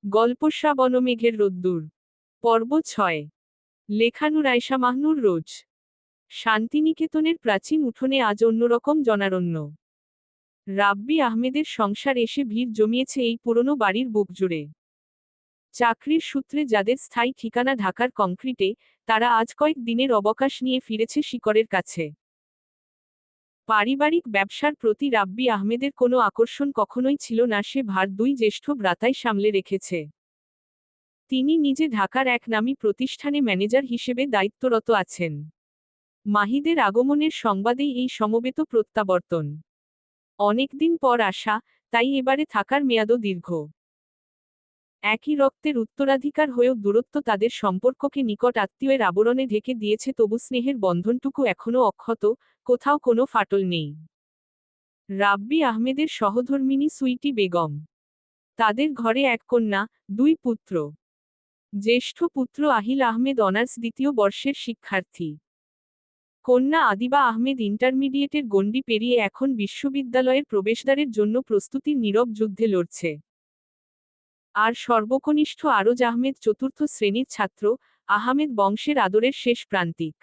গল্প শ্রাবণ মেঘের রোদ্দুর। পর্ব 6। লেখানুর আয়শা মাহনুর রোজ। শান্তিনিকেতনের প্রাচীন উঠোনে আজ অন্যরকম জনারণ্য। রাব্বি আহমেদের সংসার এসে ভিড় জমিয়েছে এই পুরনো বাড়ির বুক জুড়ে। চাকরির সূত্রে যাদের স্থায়ী ঠিকানা ঢাকার কংক্রিটে, তারা আজ কয়েক দিনের অবকাশ নিয়ে ফিরেছে শিকড়ের কাছে। পারিবারিক ব্যবসার প্রতি রাব্বি আহমেদের কোনো আকর্ষণ কখনোই ছিল না, সে ভার দুই জ্যেষ্ঠ ভ্রাতাই সামলে রেখেছে। তিনি নিজে ঢাকার এক নামী প্রতিষ্ঠানে ম্যানেজার হিসেবে দায়িত্বরত আছেন। মাহিদের আগমনের সংবাদেই এই সমবেত প্রত্যাবর্তন। অনেকদিন পর আসা, তাই এবারে থাকার মেয়াদও দীর্ঘ। একই রক্তের উত্তরাধিকার হয়েও দূরত্ব তাদের সম্পর্ককে নিকট আত্মীয়ের আবরণে ঢেকে দিয়েছে, তবু স্নেহের বন্ধনটুকু এখনও অক্ষত, কোথাও কোনো ফাটল নেই। রাব্বি আহমেদের সহধর্মিণী সুইটি বেগম। তাদের ঘরে এক কন্যা, দুই পুত্র। জ্যেষ্ঠ পুত্র আহিল আহমেদ অনার্স দ্বিতীয় বর্ষের শিক্ষার্থী। কন্যা আদিবা আহমেদ ইন্টারমিডিয়েটের গণ্ডি পেরিয়ে এখন বিশ্ববিদ্যালয়ের প্রবেশদ্বারের জন্য প্রস্তুতির নীরব যুদ্ধে লড়ছে। আর সর্বকনিষ্ঠ আরজ আহমেদ চতুর্থ শ্রেণীর ছাত্র, আহমেদ বংশের আদরের শেষ প্রান্তিক।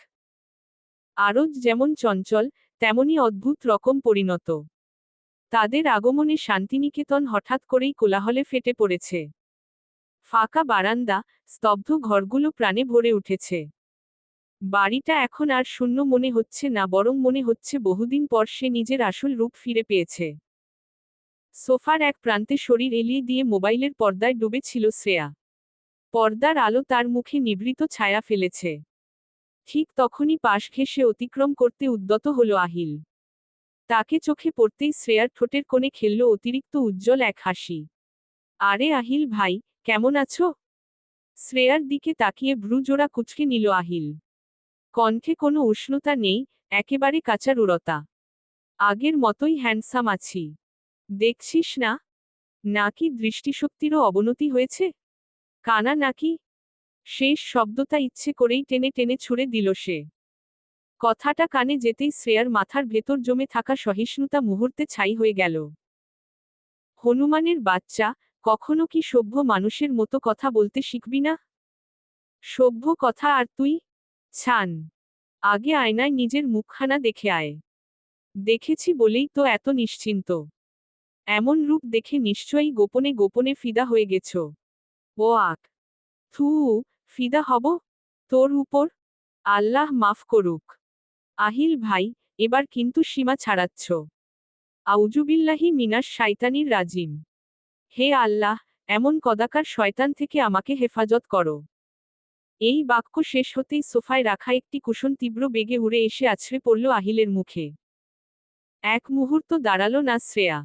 আরজ যেমন চঞ্চল, তেমনি অদ্ভুত রকম পরিণত। তাদের আগমনে শান্তিনিকেতন হঠাৎ করেই কোলাহলে ফেটে পড়েছে। ফাঁকা বারান্দা, স্তব্ধ ঘরগুলো প্রাণে ভরে উঠেছে। বাড়িটা এখন আর শূন্য মনে হচ্ছে না, বরং মনে হচ্ছে বহুদিন পর সে নিজের আসল রূপ ফিরে পেয়েছে। সোফার এক প্রান্তে শরীর এলিয়ে দিয়ে মোবাইলের পর্দায় ডুবে ছিল শ্রেয়া। পর্দার আলো তার মুখে নিভৃত ছায়া ফেলেছে। ঠিক তখনই পাশ ঘেঁষে অতিক্রম করতে উদ্যত হল আহিল। তাকে চোখে পড়তেই শ্রেয়ার ঠোঁটের কোণে খেলল অতিরিক্ত উজ্জ্বল এক হাসি। আরে আহিল ভাই, কেমন আছো? শ্রেয়ার দিকে তাকিয়ে ভ্রুজোড়া কুঁচকে নিল আহিল। কণ্ঠে কোনো উষ্ণতা নেই, একেবারে কাঁচা রূঢ়তা। আগের মতোই হ্যান্ডসাম আছি। দেখছিস না? নাকি দৃষ্টিশক্তিরও অবনতি হয়েছে? কানা নাকি? শেষ শব্দটা ইচ্ছে করেই টেনে টেনে ছুঁড়ে দিল সে। কথাটা কানে যেতেই শ্রেয়ার মাথার ভেতর জমে থাকা সহিষ্ণুতা মুহূর্তে ছাই হয়ে গেল। হনুমানের বাচ্চা, কখনো কি সভ্য মানুষের মতো কথা বলতে শিখবি না? সভ্য কথা আর তুই? ছান। আগে আয়নায় নিজের মুখখানা দেখে আয়। দেখেছি বলেই তো এত নিশ্চিন্ত। এমন রূপ দেখে নিশ্চয়ই গোপনে গোপনে ফিদা হয়ে গেছ। ও আক! থু, ফিদা হব? তোর উপর? আল্লাহ মাফ করুক। আহিল ভাই, এবার কিন্তু সীমা ছাড়াচ্ছ। আউজুবিল্লাহি মিনাশ শাইতানির রাজিম। হে আল্লাহ, এমন কদাকার শয়তান থেকে আমাকে হেফাজত করো। এই বাক্য শেষ হতেই সোফায় রাখা একটি কুশন তীব্র বেগে উড়ে এসে আছড়ে পড়ল আহিলের মুখে। এক মুহূর্ত দাঁড়ালো না শ্রেয়া।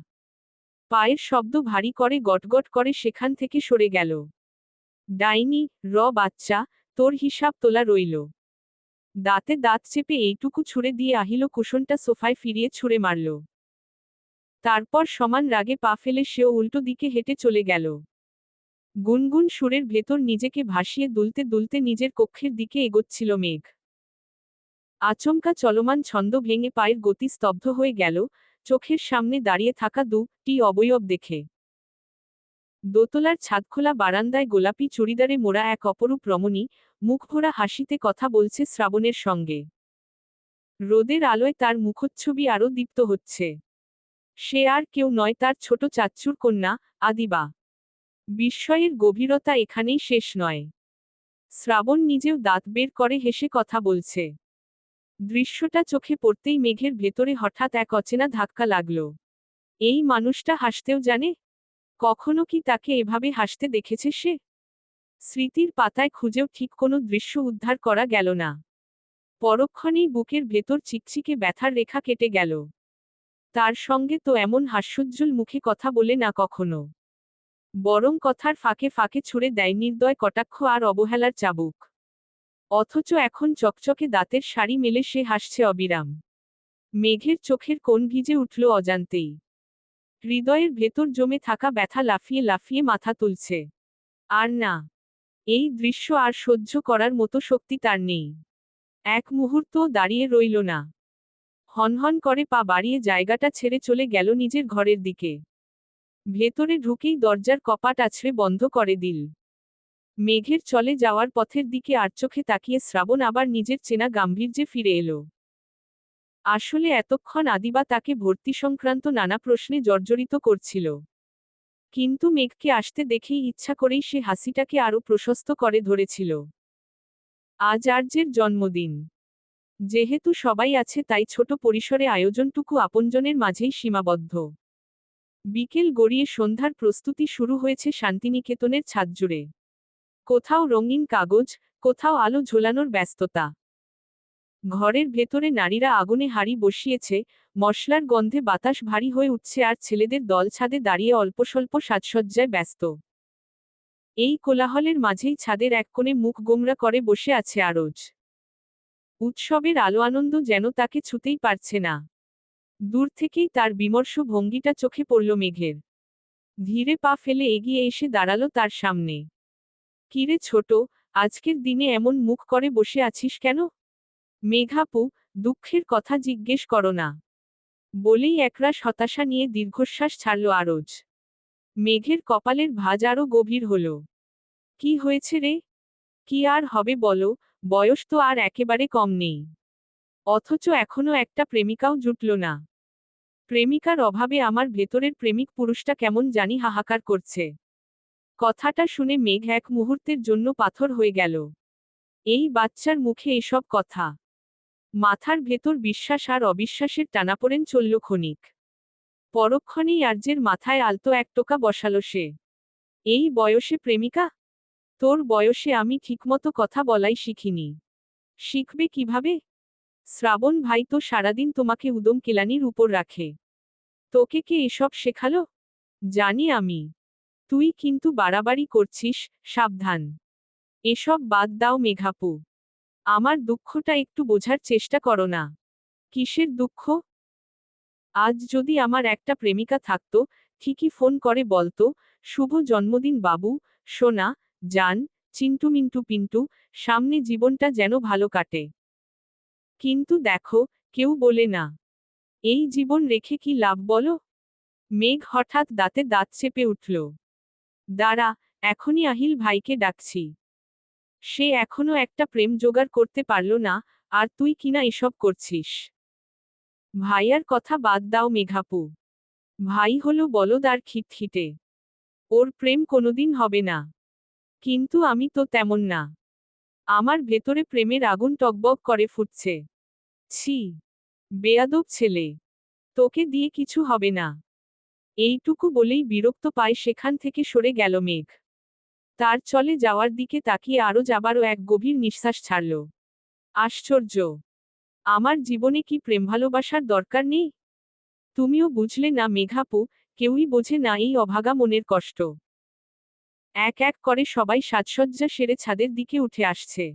পায়ের শব্দ ভারী করে গটগট করে সেখান থেকে সরে গেল। ডাইনি, বাচ্চা, তোর হিসাব তোলা রইল। দাঁতে দাঁত চেপে এইটুকু ছুঁড়ে দিয়ে আহিল কুশনটা সোফায় ফিরিয়ে ছুঁড়ে মারল। তারপর সমান রাগে পা ফেলে সেও উল্টো দিকে হেঁটে চলে গেল। গুনগুন সুরের ভেতর নিজেকে ভাসিয়ে দুলতে দুলতে নিজের কক্ষের দিকে এগোচ্ছিল মেঘ। আচমকা চলমান ছন্দ ভেঙে পায়ের গতি স্তব্ধ হয়ে গেল, চোখের সামনে দাঁড়িয়ে থাকা দুটি অবয়ব দেখে। দোতলার ছাদখোলা বারান্দায় গোলাপি চুড়িদারে মোড়া এক অপরূপ রমণী, মুখভরা হাসিতে কথা বলছে শ্রাবণের সঙ্গে। রোদের আলোয় তার মুখচ্ছবি আরও দীপ্ত হচ্ছে। সে আর কেউ নয়, তার ছোট চাচ্চুর কন্যা, আদিবা। বিস্ময়ের গভীরতা এখানেই শেষ নয়। শ্রাবণ নিজেও দাঁত বের করে হেসে কথা বলছে। দৃশ্যটা চোখে পড়তেই মেঘের ভেতরে হঠাৎ এক অচেনা ধাক্কা লাগল। এই মানুষটা হাসতেও জানে? কখনো কি তাকে এভাবে হাসতে দেখেছে সে? স্মৃতির পাতায় খুঁজেও ঠিক কোনো দৃশ্য উদ্ধার করা গেল না। পরক্ষণেই বুকের ভেতর চিকচিকে ব্যথার রেখা কেটে গেল। তার সঙ্গে তো এমন হাস্যোজ্জ্বল মুখে কথা বলে না কখনো। বরং কথার ফাঁকে ফাঁকে ছুড়ে দেয় নির্দয় কটাক্ষ আর অবহেলার চাবুক। অথচ এখন চকচকে দাঁতের শাড়ি মেলে সে হাসছে অবিরাম। মেঘের চোখের কোণ ভিজে উঠল অজান্তেই। হৃদয়ের ভেতর জমে থাকা ব্যথা লাফিয়ে লাফিয়ে মাথা তুলছে। আর না, এই দৃশ্য আর সহ্য করার মতো শক্তি তার নেই। এক মুহূর্তও দাঁড়িয়ে রইল না। হনহন করে পা বাড়িয়ে জায়গাটা ছেড়ে চলে গেল নিজের ঘরের দিকে। ভেতরে ঢুকেই দরজার কপাট আছড়ে বন্ধ করে দিল। মেঘের চলে যাওয়ার পথের দিকে আড়চোখে তাকিয়ে শ্রাবণ আবার নিজের চেনা গাম্ভীর্যে ফিরে এলো। আসলে এতক্ষণ আদিবা তাকে ভর্তি সংক্রান্ত নানা প্রশ্নে জর্জরিত করছিল। কিন্তু মেঘকে আসতে দেখেই ইচ্ছা করেই সে হাসিটাকে আরো প্রশস্ত করে ধরেছিল। আজ আর্যের জন্মদিন। যেহেতু সবাই আছে তাই ছোট পরিসরে আয়োজনটুকু আপনজনের মাঝেই সীমাবদ্ধ। বিকেল গড়িয়ে সন্ধ্যার প্রস্তুতি শুরু হয়েছে শান্তিনিকেতনের ছাদজুড়ে। কোথাও রঙিন কাগজ, কোথাও আলো ঝোলানোর ব্যস্ততা। ঘরের ভেতরে নারীরা আগুনে হাঁড়ি বসিয়েছে, মশলার গন্ধে বাতাস ভারী হয়ে উঠছে আর ছেলেদের দল ছাদে দাঁড়িয়ে অল্পস্বল্প সাজসজ্জায় ব্যস্ত। এই কোলাহলের মাঝেই ছাদের এক কোণে মুখ গোমরা করে বসে আছে আরজ। উৎসবের আলো আনন্দ যেন তাকে ছুতেই পারছে না। দূর থেকেই তার বিমর্ষ ভঙ্গিটা চোখে পড়ল মেঘের। ধীরে পা ফেলে এগিয়ে এসে দাঁড়ালো তার সামনে। কিরে ছোট, আজকের দিনে এমন মুখ করে বসে আছিস কেন? মেঘাপু, দুঃখের কথা জিজ্ঞেস করো না। বলেই একরাশ হতাশা নিয়ে দীর্ঘশ্বাস ছাড়ল আরজ। মেঘের কপালের ভাঁজ আরও গভীর হল। কি হয়েছে রে? কি আর হবে বলো, বয়স তো আর একেবারে কম নেই। অথচ এখনো একটা প্রেমিকাও জুটল না। প্রেমিকার অভাবে আমার ভেতরের প্রেমিক পুরুষটা কেমন জানি হাহাকার করছে। কথাটা শুনে মেঘ এক মুহূর্তের জন্য পাথর হয়ে গেল। এই বাচ্চার মুখে এসব কথা! মাথার ভেতর বিশ্বাস আর অবিশ্বাসের টানাপোড়েন চলল ক্ষণিক। পরক্ষণেই আর্যের মাথায় আলতো এক টোকা বসালো সে। এই বয়সে প্রেমিকা? তোর বয়সে আমি ঠিকমতো কথা বলাই শিখিনি। শিখবে কিভাবে? শ্রাবণ ভাই তো সারাদিন তোমাকে উদম কেলানির উপর রাখে। তোকে কে এসব শেখালো? জানি আমি। তুই কিন্তু বাড়াবাড়ি করছিস, সাবধান। এসব বাদ দাও মেঘাপু। আমার দুঃখটা একটু বোঝার চেষ্টা করো না। কিসের দুঃখ? আজ যদি আমার একটা প্রেমিকা থাকতো, ঠিকই ফোন করে বলতো, শুভ জন্মদিন বাবু, সোনা, জান, চিন্টু মিন্টু পিন্টু, সামনে জীবনটা যেন ভালো কাটে। কিন্তু দেখো, কেউ বলে না। এই জীবন রেখে কি লাভ বলো? মেঘ হঠাৎ দাঁতে দাঁত চেপে উঠল। দাঁড়া, এখনই আহিল ভাইকে ডাকছি। সে এখনো একটা প্রেম জোগাড় করতে পারল না, আর তুই কিনা এসব করছিস। ভাইয়ার কথা বাদ দাও মেঘাপু। ভাই হলো বলদ আর খিটখিটে। ওর প্রেম কোনোদিন হবে না। কিন্তু আমি তো তেমন না। আমার ভেতরে প্রেমের আগুন টগবগ করে ফুটছে। ছি! বেয়াদব ছেলে! তোকে দিয়ে কিছু হবে না। এইটুকু বলেই বিরক্ত পায় সেখান থেকে সরে গেল মেঘ। তার চলে যাওয়ার দিকে তাকিয়ে আরও আবারও এক গভীর নিঃশ্বাস ছাড়ল। আশ্চর্য! আমার জীবনে কি প্রেম ভালোবাসার দরকার নেই? তুমিও বুঝলে না মেঘাপু, কেউই বোঝে না এই অভাগা মনের কষ্ট। এক এক করে সবাই সাজসজ্জা সেরে ছাদের দিকে উঠে আসছে।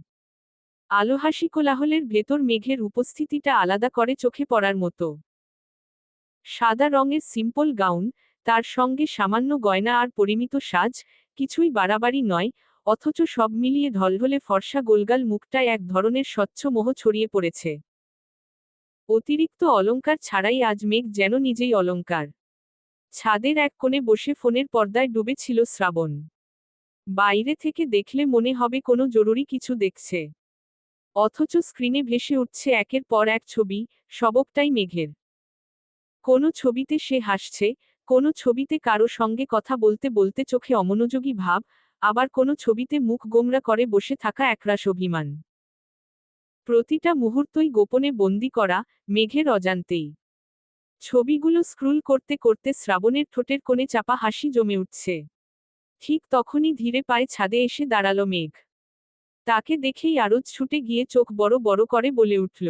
আলো হাসি কোলাহলের ভেতর মেঘের উপস্থিতিটা আলাদা করে চোখে পড়ার মতো। সাদা রঙের সিম্পল গাউন, তার সঙ্গে সামান্য গয়না আর পরিমিত সাজ, কিছুই বাড়াবাড়ি নয়, অথচ সব মিলিয়ে ঢলঢলে ফর্সা গোলগাল মুখটায় এক ধরনের স্বচ্ছ মোহ ছড়িয়ে পড়েছে। অতিরিক্ত অলংকার ছাড়াই আজ মেঘ যেন নিজেই অলংকার। ছাদের এক কোণে বসে ফোনের পর্দায় ডুবে ছিল শ্রাবণ। বাইরে থেকে দেখলে মনে হবে কোনো জরুরি কিছু দেখছে। অথচ স্ক্রিনে ভেসে উঠছে একের পর এক ছবি, সবকটাই মেঘের। কোনো ছবিতে সে হাসছে, কোনো ছবিতে কারো সঙ্গে কথা বলতে বলতে চোখে অমনোযোগী ভাব, আবার কোনো ছবিতে মুখ গোমরা করে বসে থাকা একরাশ অভিমান। প্রতিটা মুহূর্তই গোপনে বন্দি করা, মেঘের অজান্তেই। ছবিগুলো স্ক্রুল করতে করতে শ্রাবণের ঠোঁটের কোণে চাপা হাসি জমে উঠছে। ঠিক তখনই ধীরে পায়ে ছাদে এসে দাঁড়ালো মেঘ। তাকে দেখেই আরজ ছুটে গিয়ে চোখ বড় বড় করে বলে উঠল।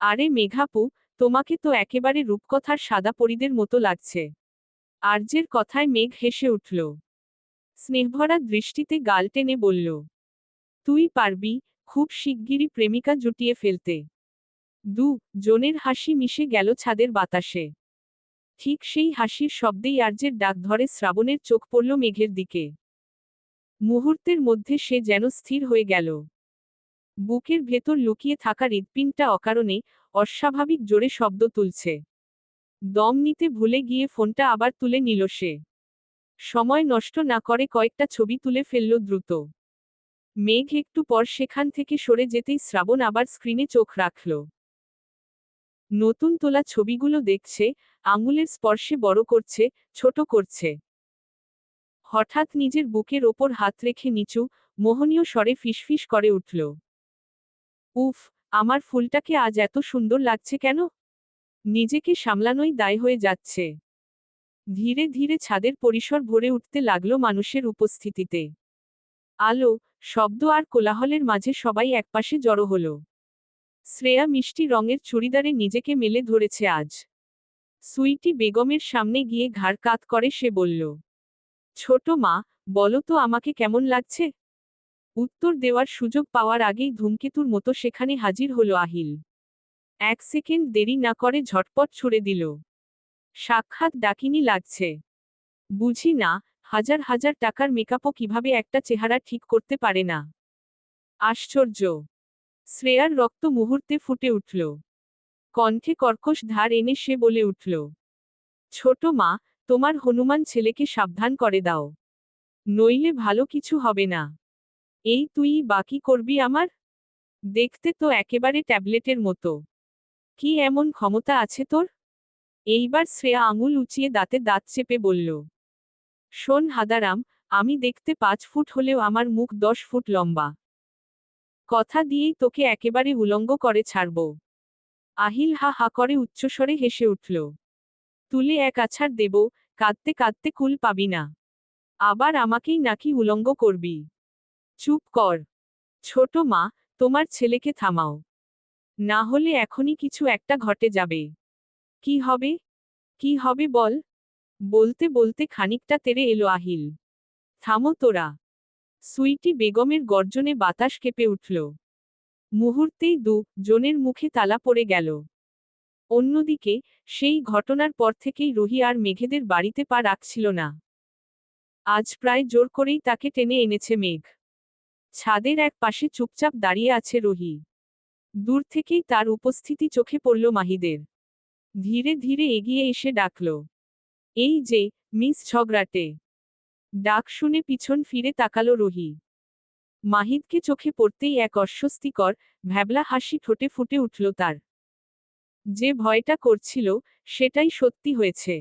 আরে মেঘাপু, তোমাকে তো একেবারে রূপকথার সাদা পরীদের মতো লাগছে। আর্যের কথায় মেঘ হেসে উঠল। স্নেহভরা দৃষ্টিতে গাল টেনে বলল, তুই পারবি, খুব শিগগিরই প্রেমিকা জুটিয়ে ফেলতে। জনের হাসি মিশে গেল ছাদের বাতাসে। ঠিক সেই হাসির শব্দেই আর্যের ডাক ধরে শ্রাবণের চোখ পড়ল মেঘের দিকে। মুহূর্তের মধ্যে সে যেন স্থির হয়ে গেল। বুকের ভেতর লুকিয়ে থাকা হৃৎপিণ্ডটা অকারণে, অস্বাভাবিক জোরে শব্দ তুলছে। দম নিতে ভুলে গিয়ে ফোনটা আবার তুলে নিল সে। সময় নষ্ট না করে কয়েকটা ছবি তুলে ফেলল দ্রুত। মেঘ একটু পর সেখান থেকে সরে যেতেই শ্রাবণ আবার স্ক্রিনে চোখ রাখল। নতুন তোলা ছবিগুলো দেখছে, আঙুলের স্পর্শে বড় করছে, ছোট করছে। হঠাৎ নিজের বুকের ওপর হাত রেখে নিচু, মোহনীয় স্বরে ফিসফিস করে উঠল। উফ, আমার ফুলটাকে আজ এত সুন্দর লাগছে কেন? নিজেকে সামলানোই দায় হয়ে যাচ্ছে। ধীরে ধীরে ছাদের পরিসর ভরে উঠতে লাগলো মানুষের উপস্থিতিতে। আলো, শব্দ আর কোলাহলের মাঝে সবাই একপাশে জড়ো হলো। শ্রেয়া মিষ্টি রঙের চুড়িদারে নিজেকে মেলে ধরেছে আজ। সুইটি বেগমের সামনে গিয়ে ঘাড় কাত করে সে বলল, ছোট মা, বলো তো আমাকে কেমন লাগছে? উত্তর দেওয়ার সুযোগ পাওয়ার আগেই ধূমকেতুর মতো সেখানে হাজির হলো আহিল। 1 সেকেন্ড দেরি না করে ঝটপট ছুড়ে দিল, সাক্ষাৎ ডাকিনী লাগছে। বুঝি না, হাজার হাজার টাকার মেকআপও কিভাবে একটা চেহারা ঠিক করতে পারে না। আশ্চর্য। শ্রেয়ার রক্ত মুহূর্তে ফুটে উঠল। কণ্ঠে কর্কশ ধার এনে সে বলে উঠল, ছোট মা, তোমার হনুমান ছেলেকে সাবধান করে দাও, নইলে ভালো কিছু হবে না। এই তুই বাকি করবি আমার? দেখতে তো একেবারে ট্যাবলেটের মতো। কি এমন ক্ষমতা আছে তোর? এইবার শ্রেয়া আঙুল উঁচিয়ে দাঁতে দাঁত চেপে বলল, শোন হাদারাম, আমি দেখতে 5 ফুট হলেও আমার মুখ 10 ফুট লম্বা। কথা দিয়েই তোকে একেবারে উলঙ্গ করে ছাড়ব। আহিল হা হা করে উচ্চস্বরে হেসে উঠল। তুলে এক আছাড় দেব, কাঁদতে কাঁদতে কুল পাবি না। আবার আমাকেই নাকি উলঙ্গ করবি? চুপ কর। ছোট মা, তোমার ছেলেকে থামাও। না হলে এখনই কিছু একটা ঘটে যাবে। কি হবে? কি হবে বল? বলতে বলতে খানিকটা তেড়ে এলো আহিল। থামো তোরা। সুইটি বেগমের গর্জনে বাতাস কেঁপে উঠল। মুহূর্তেই জনের মুখে তালা পড়ে গেল। অন্যদিকে, সেই ঘটনার পর থেকেই রুহি আর মেঘেদের বাড়িতে পা রাখছিল না। আজ প্রায় জোর করেই তাকে টেনে এনেছে মেঘ। ছাদের এক পাশে চুপচাপ দাঁড়িয়ে আছে রুহি। দূর থেকেই তার উপস্থিতি চোখে পড়ল মাহিদের। ধীরে ধীরে এগিয়ে এসে ডাকল, এই যে, মিস ঝগড়াটে। ডাক শুনে পিছন ফিরে তাকালো রুহি। মাহিদকে চোখে পড়তেই এক অস্বস্তিকর, ভ্যাবলা হাসি ঠোঁটে ফুটে উঠল তার। যে ভয়টা করছিল, সেটাই সত্যি হয়েছে।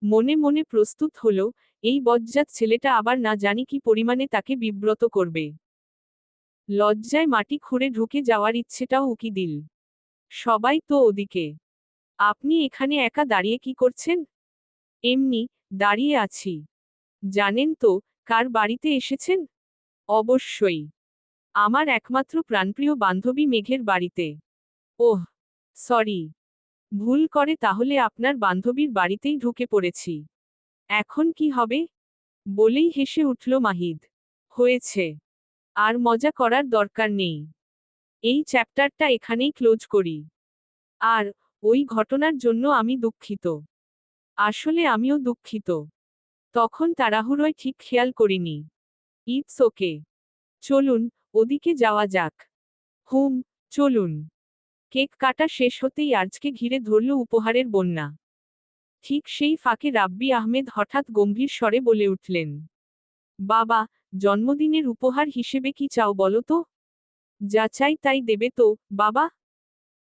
মনে মনে প্রস্তুত হল, এই বজ্জাত ছেলেটা আবার না জানি কি পরিমাণে তাকে বিব্রত করবে। লজ্জায় মাটি খুঁড়ে ঢুকে যাওয়ার ইচ্ছেটাও উকি দিল। সবাই তো ওদিকে। আপনি এখানে একা দাঁড়িয়ে কি করছেন? এমনি, দাঁড়িয়ে আছি। জানেন তো, কার বাড়িতে এসেছেন? অবশ্যই। আমার একমাত্র প্রাণপ্রিয় বান্ধবী মেঘের বাড়িতে। ওহ, সরি। ভুল করে তাহলে আপনার বান্ধবীর বাড়িতেই ঢুকে পড়েছি। এখন কি হবে? বলেই হেসে উঠল মাহিদ। হয়েছে। আর মজা করার দরকার নেই। এই চ্যাপ্টারটা এখানেই ক্লোজ করি। আর, ওই ঘটনার জন্য আমি দুঃখিত। আসলে আমিও দুঃখিত। তখন তাড়াহুড়োয় ঠিক খেয়াল করিনি। It's okay. চলুন, ওদিকে যাওয়া যাক। হুম, চলুন। কেক কাটা শেষ হতেই আর্জকে ঘিরে ধরল উপহারের বন্যা। ঠিক সেই ফাঁকে রাব্বি আহমেদ হঠাৎ গম্ভীর স্বরে বলে উঠলেন, বাবা, জন্মদিনের উপহার হিসেবে কি চাও বলো তো? যা চাই তাই দেবে তো, বাবা?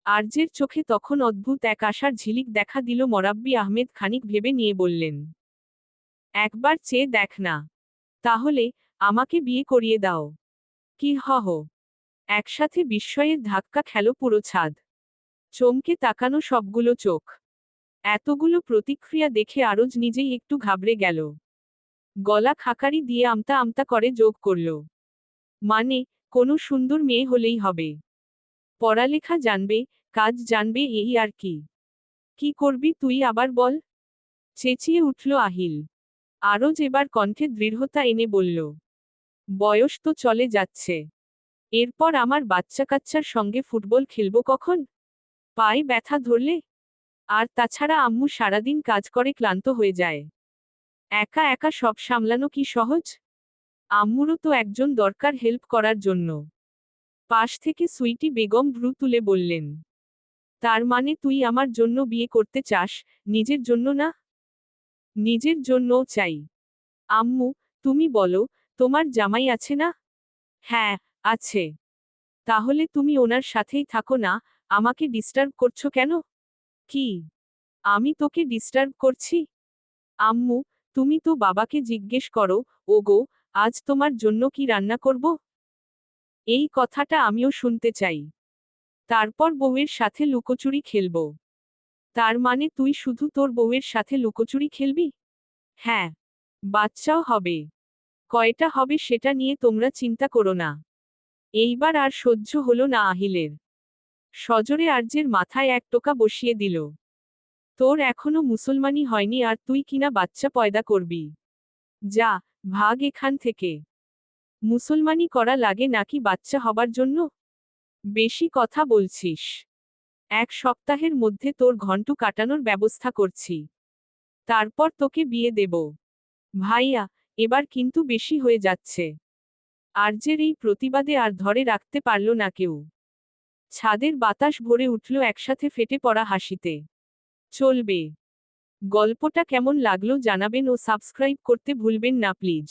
আর্যের চোখে তখন অদ্ভুত এক আশার ঝিলিক দেখা দিল। মরাব্বি আহমেদ খানিক ভেবে নিয়ে বললেন, একবার চেয়ে দেখ না। তাহলে, আমাকে বিয়ে করিয়ে দাও। কি হহ? একসাথে বিস্ময়ের ধাক্কা খেল পুরো ছাদ। চমকে তাকানো সবগুলো চোখ। এতগুলো প্রতিক্রিয়া দেখে আরজ নিজেই একটু ঘাবড়ে গেল। গলা খাকারি দিয়ে আমতা আমতা করে যোগ করল, মানে, কোনো সুন্দর মেয়ে হলেই হবে। পড়ালেখা জানবে, কাজ জানবে, এই আর কি। কি করবি তুই আবার বল? চেঁচিয়ে উঠল আহিল। আরজ এবার কণ্ঠে দৃঢ়তা এনে বলল, বয়স তো চলে যাচ্ছে। এরপর আমার বাচ্চা কাচ্চার সঙ্গে ফুটবল খেলবো কখন? পায়ে ব্যথা ধরলে? আর তাছাড়া আম্মু সারাদিন কাজ করে ক্লান্ত হয়ে যায়। একা একা সব সামলানো কি সহজ? আম্মুরও তো একজন দরকার হেল্প করার জন্য। পাশ থেকে সুইটি বেগম ভ্রু তুলে বললেন, তার মানে তুই আমার জন্য বিয়ে করতে চাস, নিজের জন্য না? নিজের জন্যও চাই। আম্মু, তুমি বলো, তোমার জামাই আছে না? হ্যাঁ, আছে। তাহলে তুমি ওনার সাথেই থাকো না, আমাকে ডিস্টার্ব করছো কেন? কি? আমি তোকে ডিস্টার্ব করছি? আম্মু, তুমি তো বাবাকে জিজ্ঞেস করো, ওগো, আজ তোমার জন্য কি রান্না করব? এই কথাটা আমিও শুনতে চাই। তারপর বউয়ের সাথে লুকোচুরি খেলব। তার মানে তুই শুধু তোর বউয়ের সাথে লুকোচুরি খেলবি? হ্যাঁ। বাচ্চাও হবে। কয়টা হবে সেটা নিয়ে তোমরা চিন্তা করো না। এইবার আর সহ্য হলো না আহিলের। সজোরে আর্যের মাথায় এক টোকা বসিয়ে দিল। তোর এখনো মুসলমানি হয়নি আর তুই কিনা বাচ্চা পয়দা করবি? যা, ভাগ এখান থেকে। মুসলমানি করা লাগে নাকি বাচ্চা হবার জন্য? বেশি কথা বলছিস। 1 সপ্তাহের মধ্যে তোর ঘন্টু কাটানোর ব্যবস্থা করছি। তারপর তোকে বিয়ে দেব। ভাইয়া, এবার কিন্তু বেশি হয়ে যাচ্ছে। আর্যের এই প্রতিবাদে আর ধরে রাখতে পারল না কেউ। ছাদের বাতাস ভরে উঠল একসাথে ফেটে পড়া হাসিতে। চলবে। গল্পটা কেমন লাগলো জানাবেন ও সাবস্ক্রাইব করতে ভুলবেন না প্লিজ।